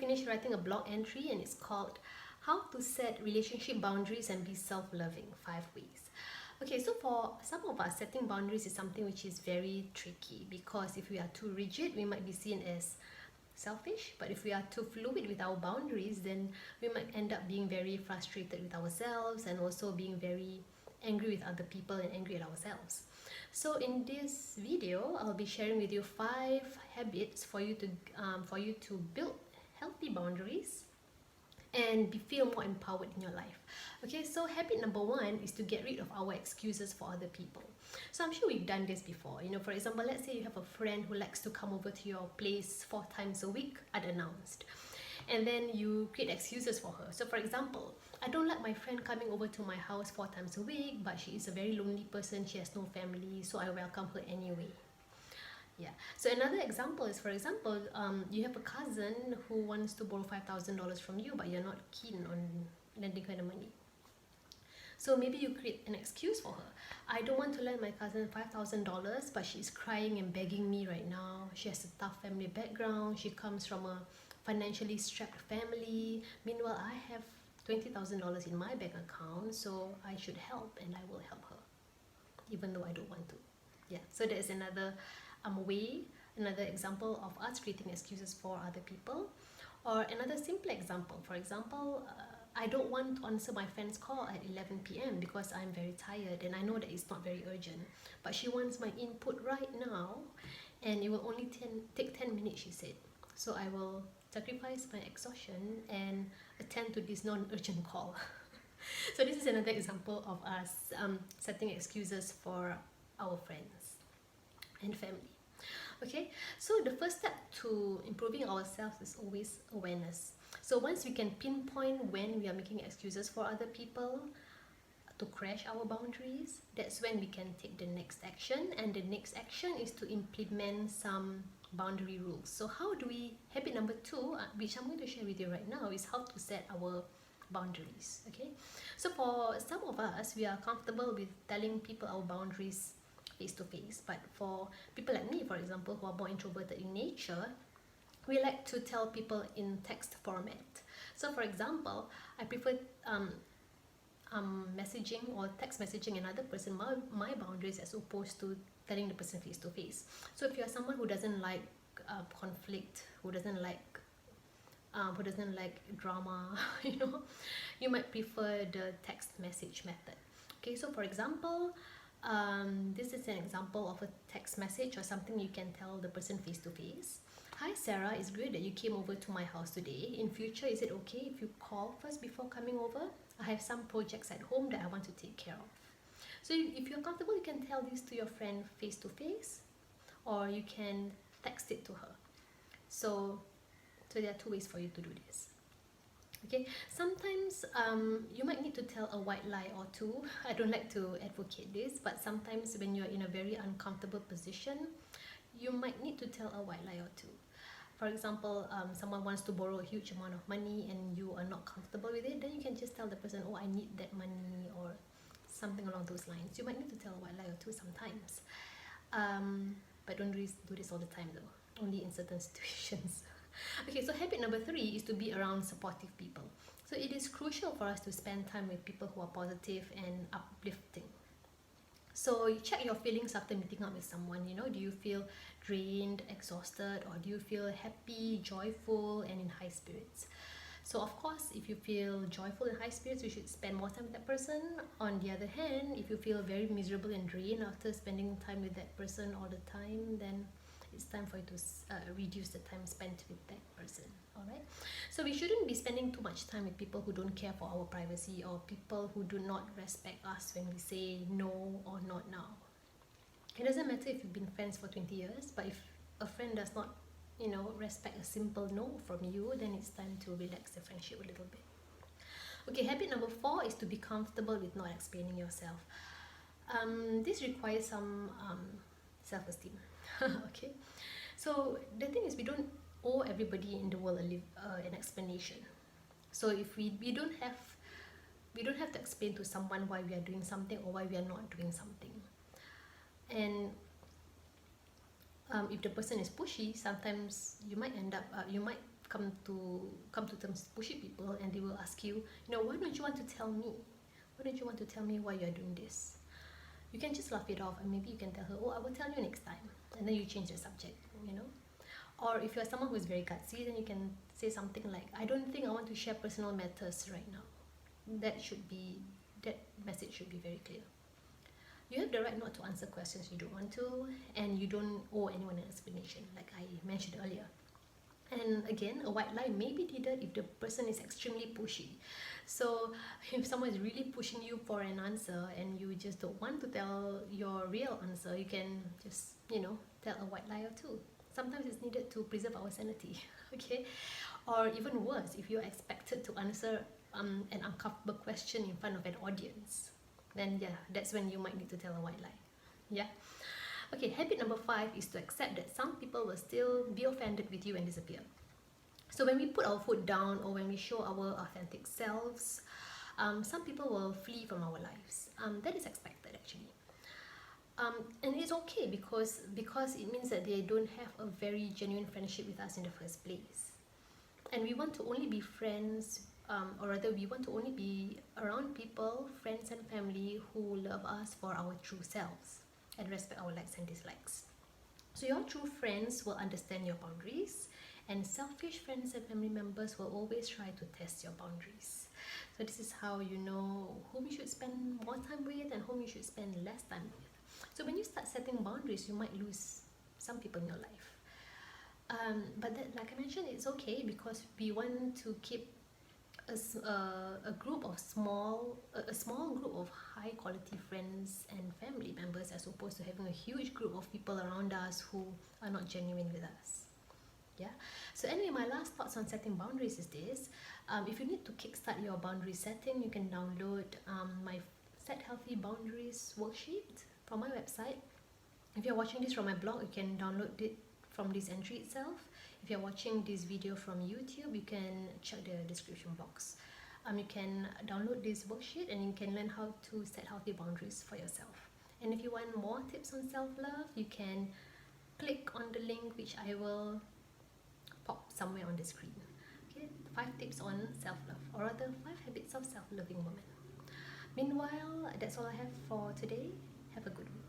finished writing a blog entry and it's called How to Set Relationship Boundaries and Be Self-Loving, 5 Ways. Okay, so for some of us, setting boundaries is something which is very tricky, because if we are too rigid, we might be seen as selfish. But if we are too fluid with our boundaries, then we might end up being very frustrated with ourselves and also being very angry with other people and angry at ourselves. So in this video, I'll be sharing with you 5 habits for you to build healthy boundaries and feel more empowered in your life. Okay, so habit number 1 is to get rid of our excuses for other people. So I'm sure we've done this before. For example, let's say you have a friend who likes to come over to your place 4 times a week unannounced, and then you create excuses for her. So for example, I don't like my friend coming over to my house 4 times a week, but she is a very lonely person, she has no family, so I welcome her anyway. Yeah. So another example is, for example, you have a cousin who wants to borrow $5,000 from you, but you're not keen on lending her the money. So maybe you create an excuse for her. I don't want to lend my cousin $5,000, but she's crying and begging me right now. She has a tough family background. She comes from a financially strapped family. Meanwhile, I have $20,000 in my bank account, so I should help, and I will help her, even though I don't want to. Yeah. So that is another another example of us creating excuses for other people. Or another simple example, for example, I don't want to answer my friend's call at 11 p.m. because I'm very tired and I know that it's not very urgent, but she wants my input right now and it will only take 10 minutes, she said. So I will sacrifice my exhaustion and attend to this non-urgent call. So this is another example of us setting excuses for our friends and family. Okay, so the first step to improving ourselves is always awareness. So once we can pinpoint when we are making excuses for other people to crash our boundaries, that's when we can take the next action. And the next action is to implement some boundary rules. So how do we, habit number 2, which I'm going to share with you right now, is how to set our boundaries. Okay, so for some of us, we are comfortable with telling people our boundaries face to face, but for people like me, for example, who are more introverted in nature, we like to tell people in text format. So for example, I prefer messaging or text messaging another person my boundaries as opposed to telling the person face to face. So if you are someone who doesn't like conflict, who doesn't like drama, you might prefer the text message method. Okay, so for example, this is an example of a text message or something you can tell the person face to face. Hi Sarah, it's great that you came over to my house today. In future, is it okay if you call first before coming over? I have some projects at home that I want to take care of. So if you're comfortable, you can tell this to your friend face to face, or you can text it to her. So there are 2 ways for you to do this. Okay, sometimes you might need to tell a white lie or 2. I don't like to advocate this, but sometimes when you're in a very uncomfortable position, you might need to tell a white lie or 2. For example, someone wants to borrow a huge amount of money and you are not comfortable with it, then you can just tell the person, oh, I need that money, or something along those lines. You might need to tell a white lie or 2 sometimes, but don't do this all the time though, only in certain situations. Okay, so habit number 3 is to be around supportive people. So it is crucial for us to spend time with people who are positive and uplifting. So you check your feelings after meeting up with someone. Do you feel drained, exhausted, or do you feel happy, joyful, and in high spirits? So of course, if you feel joyful and high spirits, you should spend more time with that person. On the other hand, if you feel very miserable and drained after spending time with that person all the time, then it's time for you to reduce the time spent with that person. Alright, so we shouldn't be spending too much time with people who don't care for our privacy, or people who do not respect us when we say no or not now. It doesn't matter if you've been friends for 20 years, but if a friend does not respect a simple no from you, then it's time to relax the friendship a little bit. Okay, habit number 4 is to be comfortable with not explaining yourself. This requires some self-esteem. Okay, so the thing is, we don't owe everybody in the world an explanation. So if we don't have to explain to someone why we are doing something or why we are not doing something. And if the person is pushy, sometimes you might come to terms with pushy people, and they will ask you, why don't you want to tell me? Why don't you want to tell me why you're doing this? You can just laugh it off, and maybe you can tell her, oh, I will tell you next time, and then you change the subject. Or if you're someone who's very gutsy, then you can say something like, I don't think I want to share personal matters right now. That message should be very clear. You have the right not to answer questions you don't want to, and you don't owe anyone an explanation, like I mentioned earlier. And again, a white lie may be needed if the person is extremely pushy. So if someone is really pushing you for an answer and you just don't want to tell your real answer, you can just, tell a white lie or two. Sometimes it's needed to preserve our sanity, okay? Or even worse, if you're expected to answer an uncomfortable question in front of an audience, then yeah, that's when you might need to tell a white lie. Yeah. Okay, habit number 5 is to accept that some people will still be offended with you and disappear. So when we put our foot down, or when we show our authentic selves, some people will flee from our lives. That is expected, actually. And it's okay because it means that they don't have a very genuine friendship with us in the first place. And we want to only be friends, or rather we want to only be around people, friends and family, who love us for our true selves and respect our likes and dislikes. So your true friends will understand your boundaries, and selfish friends and family members will always try to test your boundaries. So this is how you know whom you should spend more time with and whom you should spend less time with. So when you start setting boundaries, you might lose some people in your life. But that, like I mentioned, it's okay because we want to keep a small group of high quality friends and family members, as opposed to having a huge group of people around us who are not genuine with us. Yeah. So anyway, my last thoughts on setting boundaries is this: if you need to kickstart your boundary setting, you can download my Set Healthy Boundaries worksheet from my website. If you're watching this from my blog, you can download it from this entry itself. If you're watching this video from YouTube, you can check the description box. You can download this worksheet and you can learn how to set healthy boundaries for yourself. And if you want more tips on self-love, you can click on the link which I will pop somewhere on the screen. Okay, 5 tips on self-love, or rather 5 habits of self-loving women. Meanwhile, that's all I have for today. Have a good week.